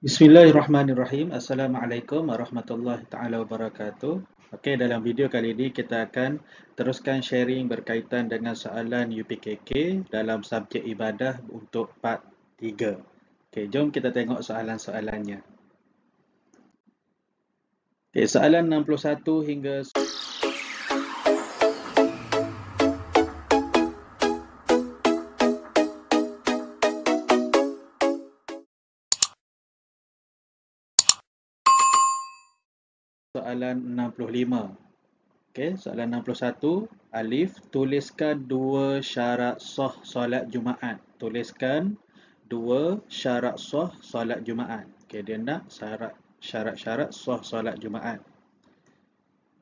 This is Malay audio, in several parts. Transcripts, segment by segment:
Bismillahirrahmanirrahim. Assalamualaikum warahmatullahi taala wabarakatuh. Okey, dalam video kali ini kita akan teruskan sharing berkaitan dengan soalan UPKK dalam subjek ibadah untuk part 3. Okey, jom kita tengok soalan-soalannya. Okey, soalan 61 hingga soalan 65. Okey, soalan 61, alif, tuliskan dua syarat sah solat Jumaat. Tuliskan dua syarat sah solat Jumaat. Okey, dia nak syarat-syarat sah solat Jumaat.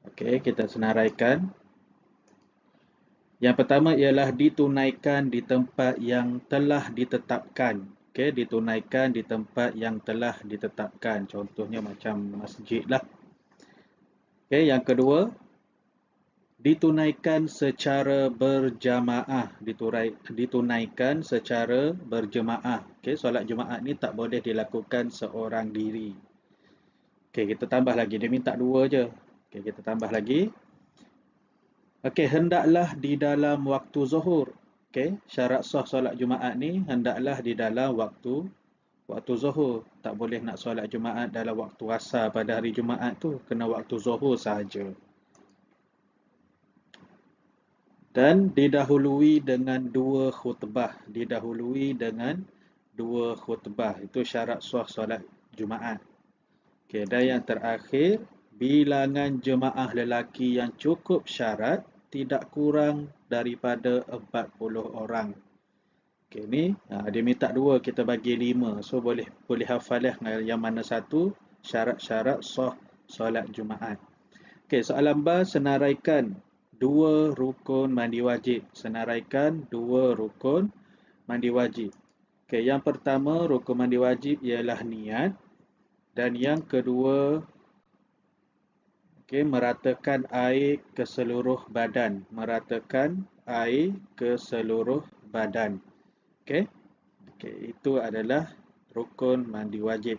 Okey, kita senaraikan. Yang pertama ialah ditunaikan di tempat yang telah ditetapkan. Okey, ditunaikan di tempat yang telah ditetapkan. Contohnya macam masjid lah. Okey, yang kedua, ditunaikan secara berjamaah. Ditunaikan secara berjemaah. Okey, solat Jumaat ni tak boleh dilakukan seorang diri. Okey, kita tambah lagi. Dia minta dua je. Okey, kita tambah lagi. Okey, hendaklah di dalam waktu zuhur. Okey, syarat sah solat Jumaat ni hendaklah di dalam waktu zuhur. Tak boleh nak solat Jumaat dalam waktu asar pada hari Jumaat tu, kena waktu zuhur sahaja. Dan didahului dengan dua khutbah. Didahului dengan dua khutbah. Itu syarat sah solat Jumaat. Okay, dan yang terakhir, bilangan jemaah lelaki yang cukup syarat tidak kurang daripada 40 orang. Okay, ni dia minta dua, kita bagi 5. So boleh hafal yang mana satu syarat-syarat sah solat Jumaat. Okay, soalan ba, senaraikan dua rukun mandi wajib. Senaraikan dua rukun mandi wajib. Okay, yang pertama rukun mandi wajib ialah niat. Dan yang kedua, okay, meratakan air ke seluruh badan. Meratakan air ke seluruh badan. Okay, itu adalah rukun mandi wajib.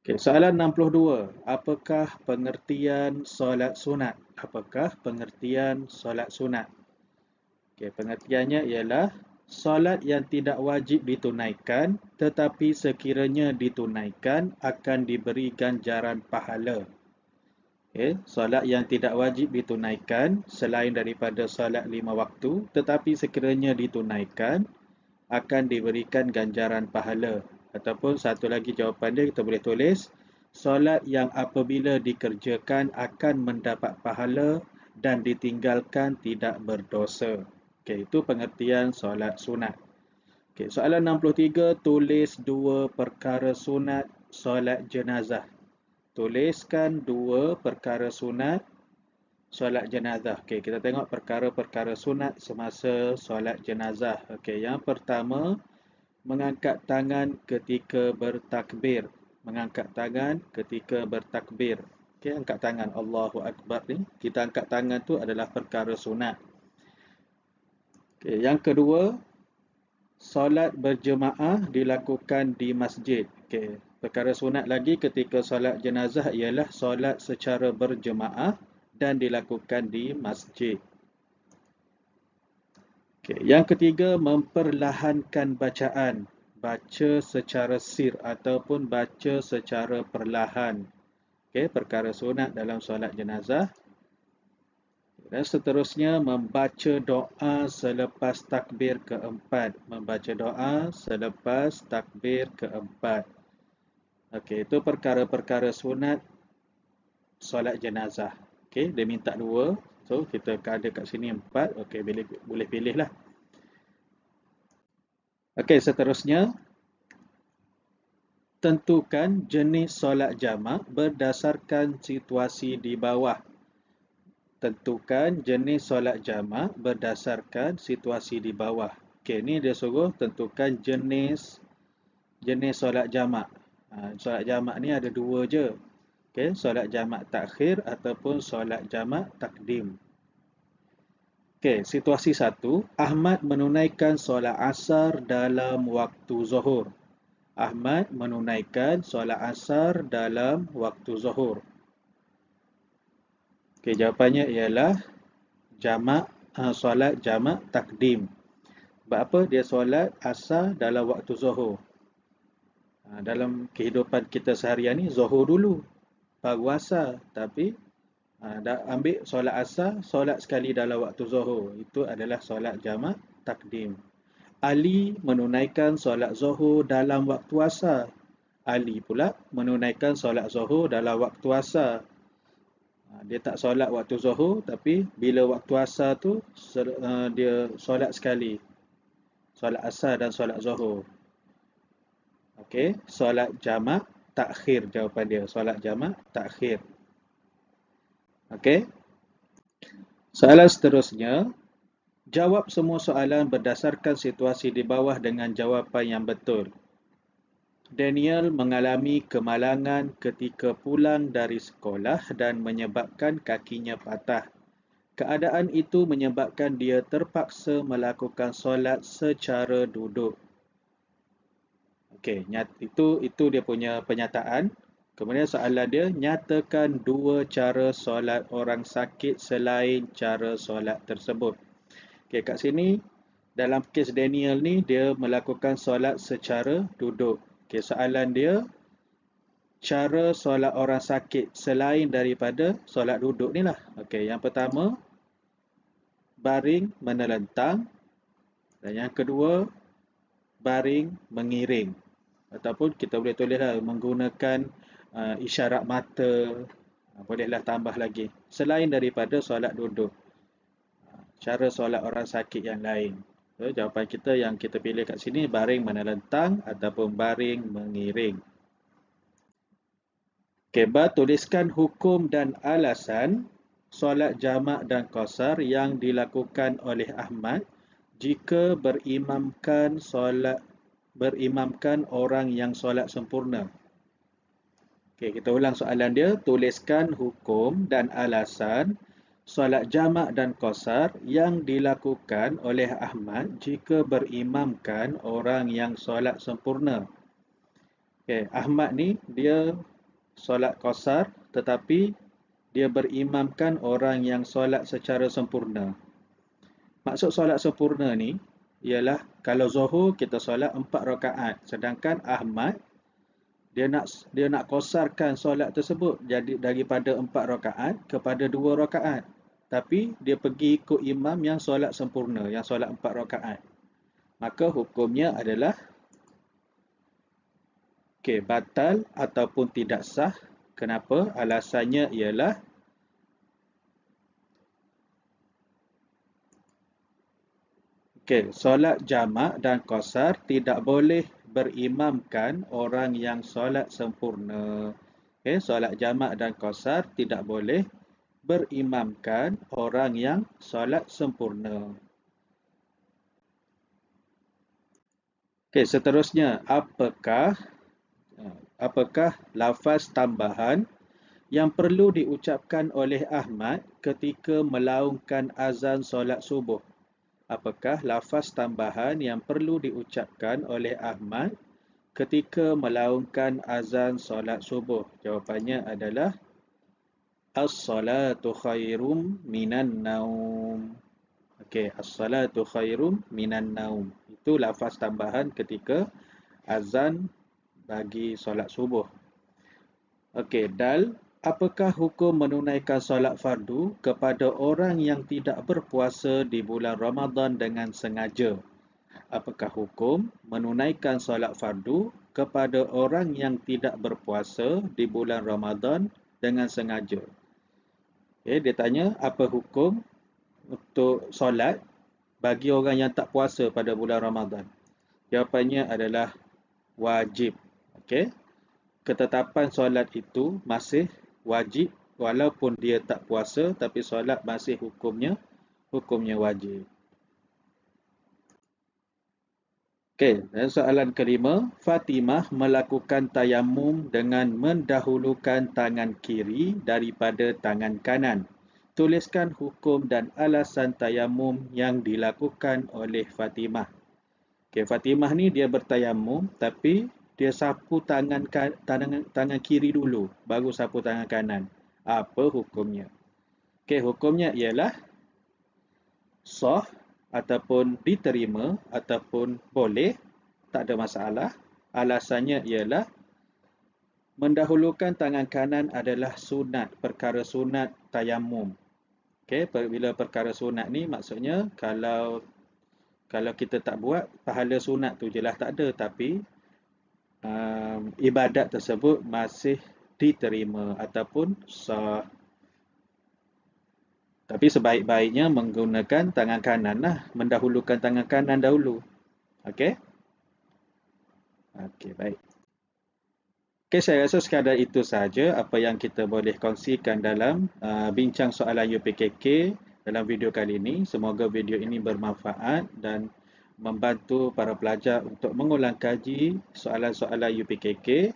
Okay, soalan 62. Apakah pengertian solat sunat? Apakah pengertian solat sunat? Okay, pengertiannya ialah solat yang tidak wajib ditunaikan tetapi sekiranya ditunaikan akan diberi ganjaran pahala. Okay, solat yang tidak wajib ditunaikan selain daripada solat 5 waktu tetapi sekiranya ditunaikan akan diberikan ganjaran pahala. Ataupun satu lagi jawapan dia, kita boleh tulis solat yang apabila dikerjakan akan mendapat pahala dan ditinggalkan tidak berdosa. Okey, itu pengertian solat sunat. Okey, soalan 63, tulis dua perkara sunat solat jenazah. Tuliskan dua perkara sunat solat jenazah. Okey, kita tengok perkara-perkara sunat semasa solat jenazah. Okey, yang pertama, mengangkat tangan ketika bertakbir. Mengangkat tangan ketika bertakbir. Okey, angkat tangan Allahu Akbar ni. Kita angkat tangan tu adalah perkara sunat. Okey, yang kedua, solat berjemaah dilakukan di masjid. Okey, perkara sunat lagi ketika solat jenazah ialah solat secara berjemaah dan dilakukan di masjid. Okay. Yang ketiga, memperlahankan bacaan. Baca secara sir ataupun baca secara perlahan. Okay, perkara sunat dalam solat jenazah. Dan seterusnya, membaca doa selepas takbir keempat. Membaca doa selepas takbir keempat. Okay, itu perkara-perkara sunat solat jenazah. Okay, dia minta dua. So, kita ada kat sini 4. Okay, boleh pilih lah. Okey, seterusnya, tentukan jenis solat jamak berdasarkan situasi di bawah. Tentukan jenis solat jamak berdasarkan situasi di bawah. Okey, ni dia suruh tentukan jenis solat jamak. Solat jamak ni ada dua je. Okey, solat jamak takhir ataupun solat jamak takdim. Okey, situasi 1, Ahmad menunaikan solat asar dalam waktu zuhur. Ahmad menunaikan solat asar dalam waktu zuhur. Okey, jawapannya ialah solat jamak takdim. Sebab apa? Dia solat asar dalam waktu zuhur. Dalam kehidupan kita seharian ni, zuhur dulu, baru asar. Tapi dah ambil solat asar, solat sekali dalam waktu zuhur. Itu adalah solat jamak takdim. Ali menunaikan solat zuhur dalam waktu asar. Ali pula menunaikan solat zuhur dalam waktu asar. Dia tak solat waktu zuhur, tapi bila waktu asar tu dia solat sekali. Solat asar dan solat zuhur. Okey, solat jamak takhir jawapan dia. Solat jamak takhir. Okey. Soalan seterusnya, jawab semua soalan berdasarkan situasi di bawah dengan jawapan yang betul. Daniel mengalami kemalangan ketika pulang dari sekolah dan menyebabkan kakinya patah. Keadaan itu menyebabkan dia terpaksa melakukan solat secara duduk. Okey, itu dia punya penyataan. Kemudian soalan dia, nyatakan dua cara solat orang sakit selain cara solat tersebut. Okey, kat sini dalam kes Daniel ni dia melakukan solat secara duduk. Okey, soalan dia, cara solat orang sakit selain daripada solat duduk ni lah. Okey, yang pertama, baring menelentang. Dan yang kedua, baring mengiring. Ataupun kita boleh tulislah menggunakan isyarat mata. Bolehlah tambah lagi. Selain daripada solat duduk. Cara solat orang sakit yang lain. So, jawapan kita yang kita pilih kat sini, baring menelentang ataupun baring mengiring. Okay, tuliskan hukum dan alasan solat jamak dan qasar yang dilakukan oleh Ahmad jika berimamkan orang yang solat sempurna. Okay, kita ulang soalan dia. Tuliskan hukum dan alasan solat jamak dan qasar yang dilakukan oleh Ahmad jika berimamkan orang yang solat sempurna. Okay, Ahmad ni dia solat qasar tetapi dia berimamkan orang yang solat secara sempurna. Maksud solat sempurna ni ialah kalau zuhur kita solat 4 rakaat, sedangkan Ahmad dia nak qasarkan solat tersebut jadi daripada 4 rakaat kepada 2 rakaat. Tapi dia pergi ikut imam yang solat sempurna, yang solat 4 rakaat. Maka hukumnya adalah batal ataupun tidak sah. Kenapa? Alasannya ialah solat jamak dan qasar tidak boleh berimamkan orang yang solat sempurna. Solat jamak dan qasar tidak boleh berimamkan orang yang solat sempurna. Seterusnya, apakah lafaz tambahan yang perlu diucapkan oleh Ahmad ketika melaungkan azan solat subuh? Apakah lafaz tambahan yang perlu diucapkan oleh Ahmad ketika melaungkan azan solat subuh? Jawapannya adalah as-salatu khairum minan naum. As-salatu khairum minan naum. Itu lafaz tambahan ketika azan bagi solat subuh. Dal, apakah hukum menunaikan solat fardu kepada orang yang tidak berpuasa di bulan Ramadan dengan sengaja? Apakah hukum menunaikan solat fardu kepada orang yang tidak berpuasa di bulan Ramadan dengan sengaja? Dia tanya apa hukum untuk solat bagi orang yang tak puasa pada bulan Ramadan? Jawapannya adalah wajib. Ketetapan solat itu masih wajib walaupun dia tak puasa, tapi solat masih hukumnya wajib. Dan soalan kelima, Fatimah melakukan tayamum dengan mendahulukan tangan kiri daripada tangan kanan. Tuliskan hukum dan alasan tayamum yang dilakukan oleh Fatimah. Fatimah ni dia bertayamum tapi dia sapu tangan kiri dulu, baru sapu tangan kanan. Apa hukumnya? Okey, hukumnya ialah sah ataupun diterima ataupun boleh, tak ada masalah. Alasannya ialah mendahulukan tangan kanan adalah sunat, perkara sunat tayamum. Okey, bila perkara sunat ni maksudnya kalau kita tak buat, pahala sunat tu jelas tak ada, tapi ibadat tersebut masih diterima ataupun sah. Tapi sebaik-baiknya menggunakan tangan kanan lah, mendahulukan tangan kanan dahulu. Okey? Okey, baik. Okey, saya rasa sekadar itu sahaja apa yang kita boleh kongsikan dalam bincang soalan UPKK dalam video kali ini. Semoga video ini bermanfaat dan membantu para pelajar untuk mengulang kaji soalan-soalan UPKK.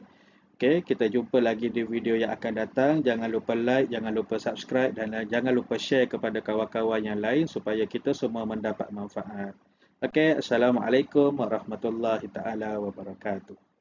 Okey, kita jumpa lagi di video yang akan datang. Jangan lupa like, jangan lupa subscribe dan jangan lupa share kepada kawan-kawan yang lain supaya kita semua mendapat manfaat. Okey, Assalamualaikum warahmatullahi taala wabarakatuh.